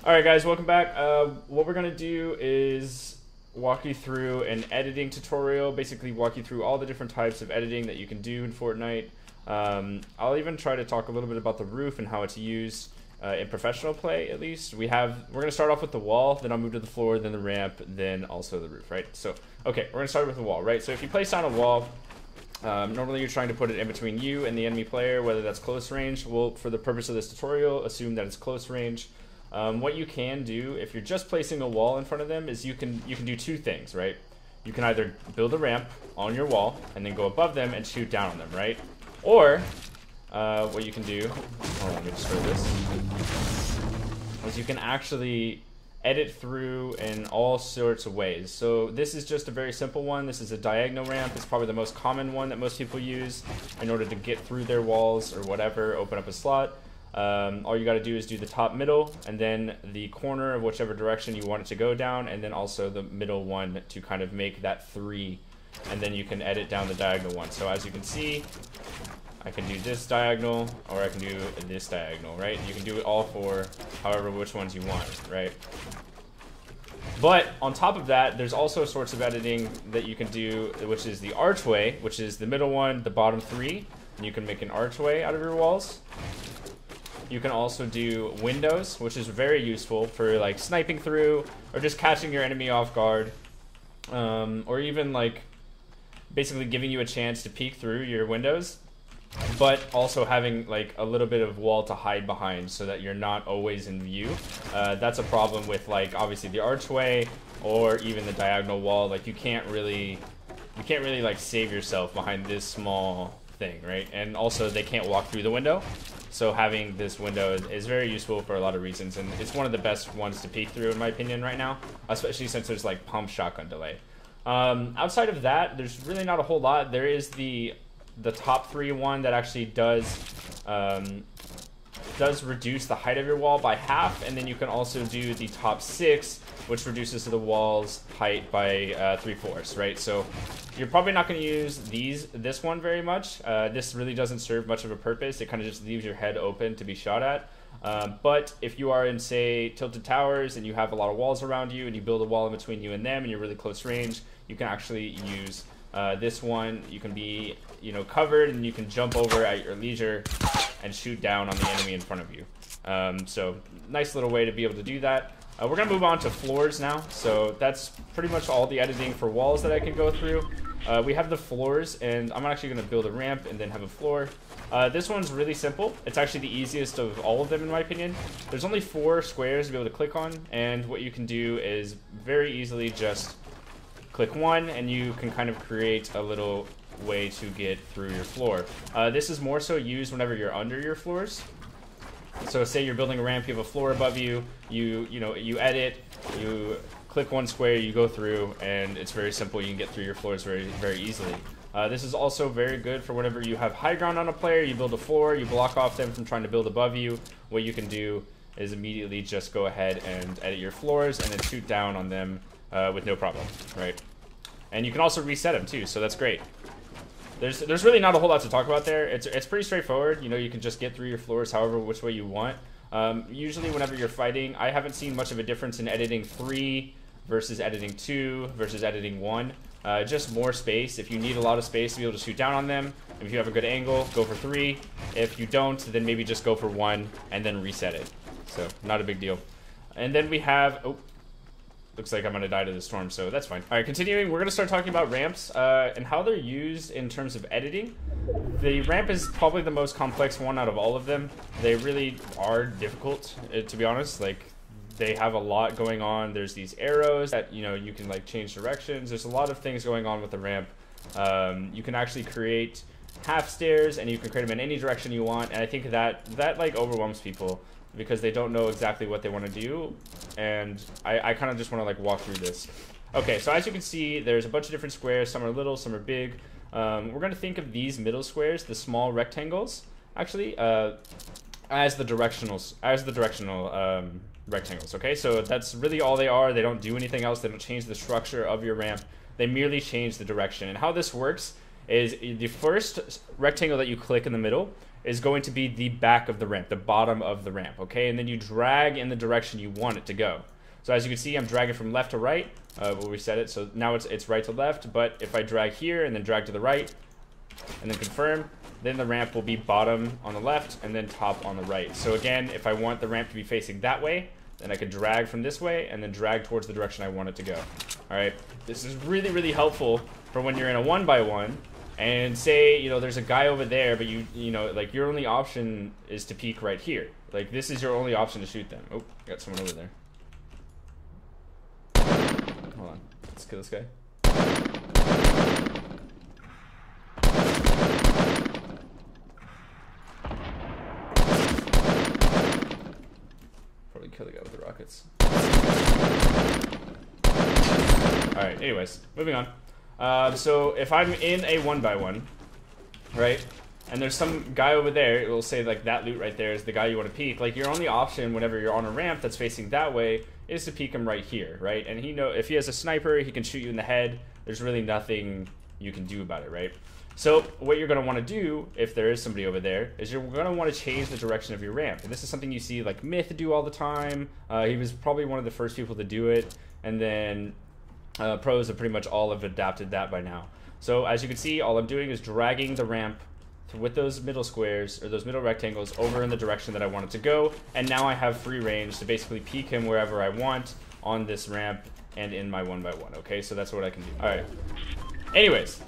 Alright guys, welcome back. What we're going to do is walk you through an editing tutorial, basically walk you through all the different types of editing that you can do in Fortnite. I'll even try to talk a little bit about the roof and how it's used in professional play, at least. We're going to start off with the wall, then I'll move to the floor, then the ramp, then also the roof, right? So, okay, we're going to start with the wall, right? So if you place down a wall, normally you're trying to put it in between you and the enemy player, whether that's close range. We'll, for the purpose of this tutorial, assume that it's close range. What you can do if you're just placing a wall in front of them is you can do two things, right? You can either build a ramp on your wall and then go above them and shoot down on them, right? Or what you can do, let me destroy this, is you can actually edit through in all sorts of ways. So this is just a very simple one. This is a diagonal ramp. It's probably the most common one that most people use in order to get through their walls or whatever, open up a slot. All you got to do is do the top, middle, and then the corner of whichever direction you want it to go down, and then also the middle one to kind of make that 3, and then you can edit down the diagonal one. So as you can see, I can do this diagonal, or I can do this diagonal, right? You can do it all for however which ones you want, right? But on top of that, there's also sorts of editing that you can do, which is the archway, which is the middle one, the bottom 3, and you can make an archway out of your walls. You can also do windows, which is very useful for like sniping through or just catching your enemy off guard, or even like basically giving you a chance to peek through your windows, but also having like a little bit of wall to hide behind so that you're not always in view. That's a problem with like obviously the archway or even the diagonal wall. Like you can't really like save yourself behind this small thing, right? And also they can't walk through the window. So having this window is very useful for a lot of reasons, and it's one of the best ones to peek through in my opinion right now, especially since there's like pump shotgun delay. Outside of that, there's really not a whole lot. There is the top 3 one that actually does reduce the height of your wall by half, and then you can also do the top 6, which reduces the wall's height by 3/4, right? So you're probably not going to use this one very much. This really doesn't serve much of a purpose. It kind of just leaves your head open to be shot at. But if you are in, say, tilted towers and you have a lot of walls around you and you build a wall in between you and them and you're really close range, you can actually use this one. You can be, covered, and you can jump over at your leisure and shoot down on the enemy in front of you. So nice little way to be able to do that. We're going to move on to floors now. So that's pretty much all the editing for walls that I can go through. We have the floors, and I'm actually going to build a ramp and then have a floor. This one's really simple. It's actually the easiest of all of them in my opinion. There's only 4 squares to be able to click on, and what you can do is very easily just click one and you can kind of create a little way to get through your floor. This is more so used whenever you're under your floors. So say you're building a ramp, you have a floor above you, you edit, you click one square, you go through, and it's very simple. You can get through your floors very, very easily. This is also very good for whenever you have high ground on a player, you build a floor, you block off them from trying to build above you. What you can do is immediately just go ahead and edit your floors and then shoot down on them with no problem, right? And you can also reset them too, so that's great. There's really not a whole lot to talk about there. It's pretty straightforward. You can just get through your floors however which way you want. Usually whenever you're fighting, I haven't seen much of a difference in editing 3 versus editing 2 versus editing 1. Just more space. If you need a lot of space to be able to shoot down on them, if you have a good angle, go for 3. If you don't, then maybe just go for 1 and then reset it. So not a big deal. And then we have... looks like I'm going to die to the storm, so that's fine. All right, continuing, we're going to start talking about ramps and how they're used in terms of editing. The ramp is probably the most complex one out of all of them. They really are difficult, to be honest. Like, they have a lot going on. There's these arrows that, you can, like, change directions. There's a lot of things going on with the ramp. You can actually create half stairs, and you can create them in any direction you want, and I think that like, overwhelms people, because they don't know exactly what they want to do, and I kind of just want to like walk through this. Okay, so as you can see, there's a bunch of different squares. Some are little, some are big. We're going to think of these middle squares, the small rectangles, actually, as the directional rectangles. Okay, so that's really all they are. They don't do anything else. They don't change the structure of your ramp. They merely change the direction. And how this works is the first rectangle that you click in the middle is going to be the back of the ramp, the bottom of the ramp, okay? And then you drag in the direction you want it to go. So as you can see, I'm dragging from left to right. We'll reset it, so now it's right to left, but if I drag here and then drag to the right, and then confirm, then the ramp will be bottom on the left and then top on the right. So again, if I want the ramp to be facing that way, then I can drag from this way and then drag towards the direction I want it to go. All right, this is really, really helpful for when you're in a 1x1 and say, you know, there's a guy over there, but you know, like your only option is to peek right here. Like this is your only option to shoot them. Oh, got someone over there. Hold on, let's kill this guy. Probably kill the guy with the rockets. Alright, anyways, moving on. So if I'm in a 1x1, right, and there's some guy over there, it will say like that loot right there is the guy you want to peek. Like your only option whenever you're on a ramp that's facing that way is to peek him right here, right? And if he has a sniper, he can shoot you in the head. There's really nothing you can do about it, right? So what you're going to want to do, if there is somebody over there, is you're going to want to change the direction of your ramp. And this is something you see like Myth do all the time. He was probably one of the first people to do it. And then pros have pretty much all have adapted that by now. So as you can see, all I'm doing is dragging the ramp with those middle squares, or those middle rectangles, over in the direction that I want it to go. And now I have free range to basically peek him wherever I want on this ramp and in my 1x1, okay? So that's what I can do. All right. Anyways,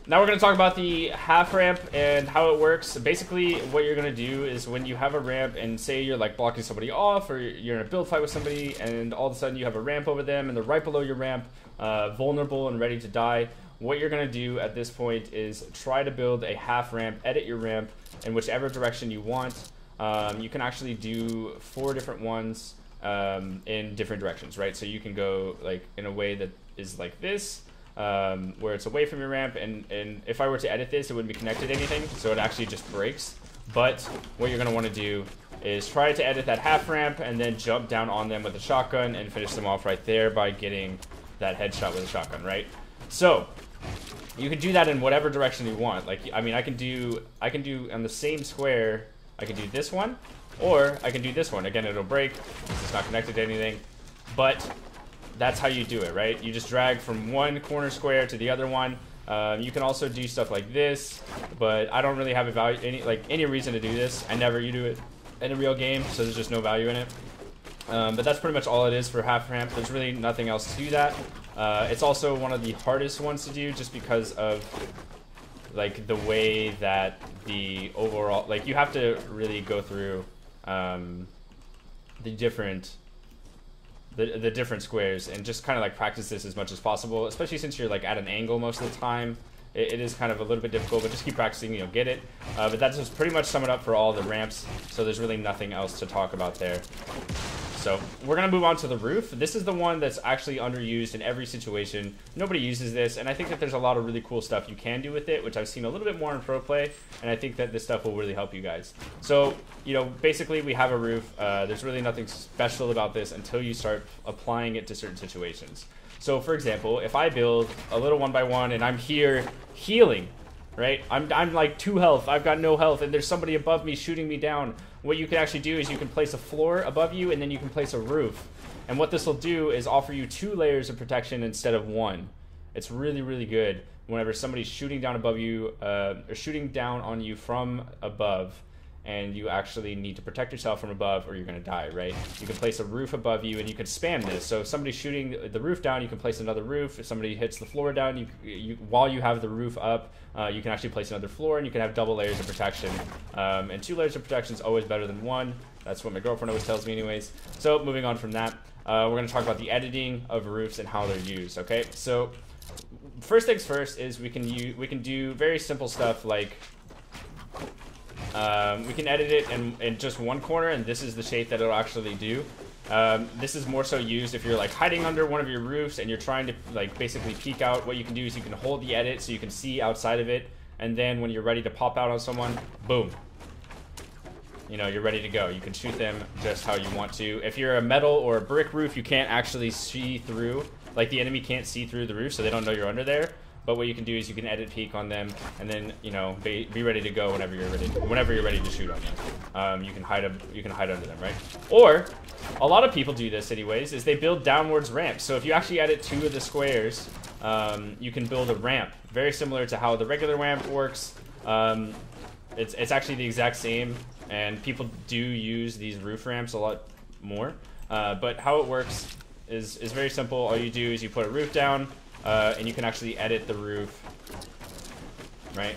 now we're going to talk about the half ramp and how it works. Basically, what you're going to do is when you have a ramp and say you're like blocking somebody off or you're in a build fight with somebody and all of a sudden you have a ramp over them and they're right below your ramp, vulnerable and ready to die, what you're going to do at this point is try to build a half ramp, edit your ramp in whichever direction you want. You can actually do 4 different ones in different directions, right? So you can go like in a way that is like this, where it's away from your ramp, and if I were to edit this, it wouldn't be connected to anything, so it actually just breaks. But what you're going to want to do is try to edit that half ramp and then jump down on them with a shotgun and finish them off right there by getting that headshot with a shotgun, right? So you can do that in whatever direction you want. Like, I mean, I can do on the same square, I can do this one, or I can do this one. Again, it'll break, it's not connected to anything, but that's how you do it, right? You just drag from one corner square to the other one. You can also do stuff like this, but I don't really have any reason to do this. I never do it in a real game, so there's just no value in it. But that's pretty much all it is for half ramp. There's really nothing else to do that. It's also one of the hardest ones to do just because of like the way that the overall, like you have to really go through the different squares and just kind of like practice this as much as possible, especially since you're like at an angle most of the time. It is kind of a little bit difficult, but just keep practicing, you'll get it. But that just pretty much sum it up for all the ramps, so there's really nothing else to talk about there. So we're going to move on to the roof. This is the one that's actually underused in every situation. Nobody uses this, and I think that there's a lot of really cool stuff you can do with it, which I've seen a little bit more in pro play, and I think that this stuff will really help you guys. So, you know, basically we have a roof. There's really nothing special about this until you start applying it to certain situations. So, for example, if I build a little 1x1 and I'm here healing, right? I'm like 2 health, I've got no health, and there's somebody above me shooting me down. What you can actually do is you can place a floor above you, and then you can place a roof. And what this will do is offer you 2 layers of protection instead of 1. It's really, really good whenever somebody's shooting down above you, or shooting down on you from above, and you actually need to protect yourself from above or you're going to die, right? You can place a roof above you, and you can spam this. So if somebody's shooting the roof down, you can place another roof. If somebody hits the floor down, while you have the roof up, you can actually place another floor, and you can have double layers of protection. And 2 layers of protection is always better than 1. That's what my girlfriend always tells me anyways. So moving on from that, we're going to talk about the editing of roofs and how they're used, okay? So first things first is we can do very simple stuff like we can edit it in just one corner, and this is the shape that it'll actually do. This is more so used if you're like hiding under one of your roofs and you're trying to like basically peek out. What you can do is you can hold the edit so you can see outside of it, and then when you're ready to pop out on someone, boom. You know, you're ready to go. You can shoot them just how you want to. If you're a metal or a brick roof, you can't actually see through. Like the enemy can't see through the roof, so they don't know you're under there. but what you can do is you can edit peak on them, and then, you know, be ready to go whenever you're ready to shoot on them. You can hide under them, right? Or a lot of people do this anyways, is they build downwards ramps. So if you actually edit 2 of the squares, you can build a ramp very similar to how the regular ramp works. It's actually the exact same, and people do use these roof ramps a lot more. But how it works is very simple. All you do is you put a roof down, and you can actually edit the roof, right?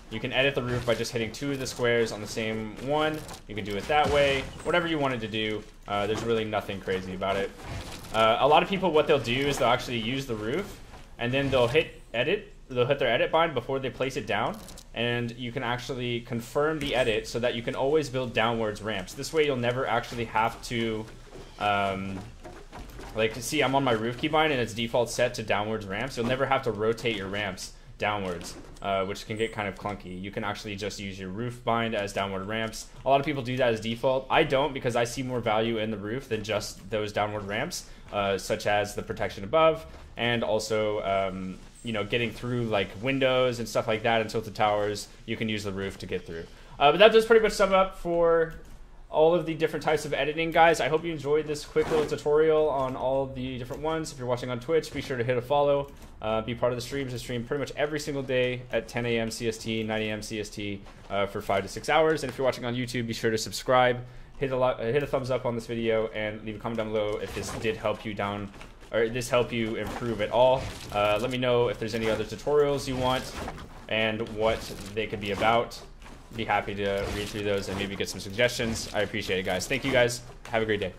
You can edit the roof by just hitting 2 of the squares on the same one. You can do it that way, whatever you wanted to do. There's really nothing crazy about it. A lot of people, what they'll do is they'll actually use the roof, and then they'll hit edit. They'll hit their edit bind before they place it down, and you can actually confirm the edit so that you can always build downwards ramps. This way you'll never actually have to, like, see, I'm on my roof keybind and it's default set to downwards ramps. You'll never have to rotate your ramps downwards, which can get kind of clunky. You can actually just use your roof bind as downward ramps. A lot of people do that as default. I don't, because I see more value in the roof than just those downward ramps, such as the protection above, and also, you know, getting through like windows and stuff like that and tilted towers. You can use the roof to get through. But that does pretty much sum up for all of the different types of editing, guys. I hope you enjoyed this quick little tutorial on all the different ones. If you're watching on Twitch, be sure to hit a follow. Be part of the streams. I stream pretty much every single day at 10 a.m. CST, 9 a.m. CST for 5 to 6 hours. And if you're watching on YouTube, be sure to subscribe, hit a thumbs up on this video, and leave a comment down below if this did help you help you improve at all. Let me know if there's any other tutorials you want and what they could be about. Be happy to read through those and maybe get some suggestions. I appreciate it, guys. Thank you, guys. Have a great day.